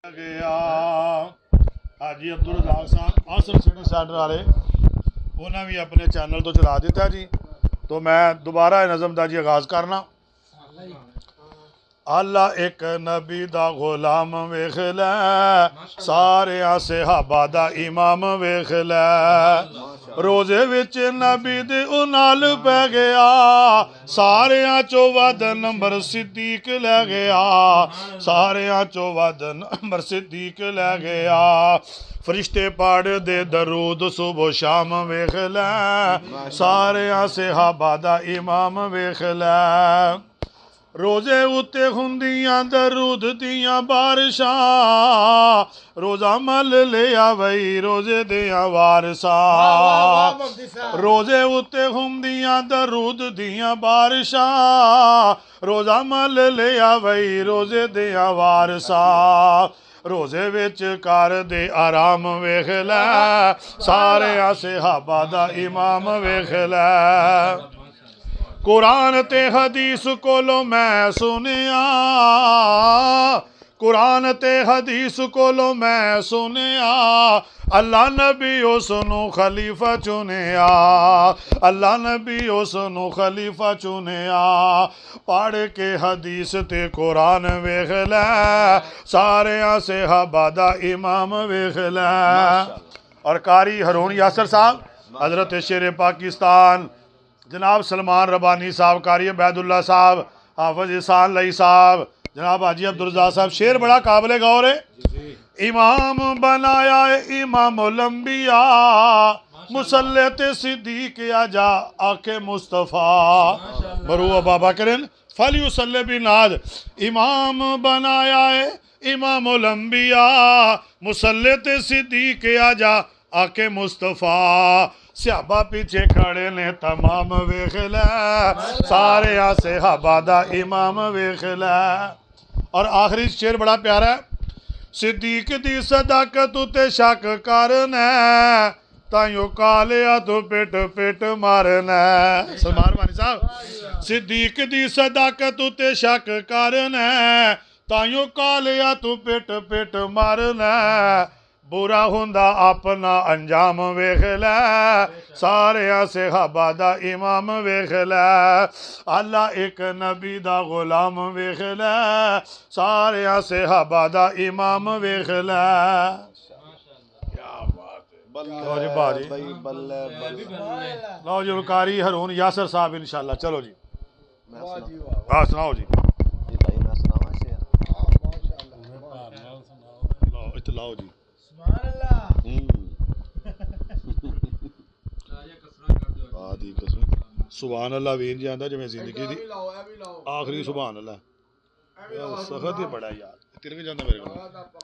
गया हाजी अब्दुल रज़ाक साहब आसर city centre वाले उन्हें भी अपने चैनल तो चला दिता जी। तो मैं दोबारा नज़म का जी आगाज़ करना। अल्लाह एक नबी दा गुलाम वेख लै, सारे सहाबा दा इमाम वेख लै। रोजे विच नबी दे नाल पै गया, सारियां चो वध नंबर सिद्दीक लै गया, सारियां चो वध नंबर सिद्दीक लै गया। फरिश्ते पढ़ दे दरूद सुबह शाम वेख लै, सारियां सहाबा दा इमाम वेख लै। रोजे उत्ते हुंदियां दरूद दियां बारिशां, रोजा मल लिया वही रोजे दियां वारसां। रोजे उत्ते हुंदियां दरूद दियां बारिशां, रोजा मल लिया वही रोजे दियां वारसां। रोजे विच कर दे आराम वेख लै, सारे सहाबा दा इमाम वेख लै। कुरान ते हदीस कोलो मैं सुनिया, कुरान ते हदीस कोलो मैं सुनिया, अल्लाह नबी उसनू खलीफा चुनिया, अल्लाह नबी उसनू खलीफा चुनिया। पढ़ के हदीस ते कुरान वेख लै, सारे सहाबा दा इमाम वेख लै। और कारी हरून यासर साहब, हजरत शेर पाकिस्तान जनाब सलमान रबानी साहब, कारी अबैदुल्ला साहब, हाफिज इहसान लई साहब, जनाब हाजी अब्दुल रज़ाक साहब, शेर बड़ा काबिल गौर है। इमाम बनाया है इमामुल अंबिया, मुसल्ले ते सिद्दीक आजा आके मुस्तफ़ा, मरू अबा बकरिन फलयुसल्ले बिनाद। इमाम बनाया है इमामुल अंबिया, मुसल्ले ते सिद्दीक आजा आके मुस्तफ़ा। सहाबा पीछे खड़े ने तमाम वेख लै, सारे सहाबा दा इमाम वेख लै। और आखिरी शेर बड़ा प्यारा है। सिद्दीक दी सदाकत उते शक करना, ताइयों कालिया तू पिट पिट मारना। सलमान रबानी साहब, सिद्दीक दी सदाकत उते शक करना, ताइयों कालिया तू पिट पिट मारना। बुरा हुंदा अपना अंजाम वेख लै, सारे सहाबा दा इमाम वेख लै। अल्लाह एक नबी दा गुलाम वेख लै, सारे सहाबा दा इमाम वेख लै। लो जी बाजी, लो जी कारी हरून यासर साहब इंशाल्लाह। चलो जी हाँ सुनाओ जी। लाओ जी सुभान अल्लाह वीर जी आंदा जिवें जिंदगी दी आखिरी सुभान अल्लाह सखत ही बड़ा यार तिरक जांदा मेरे को।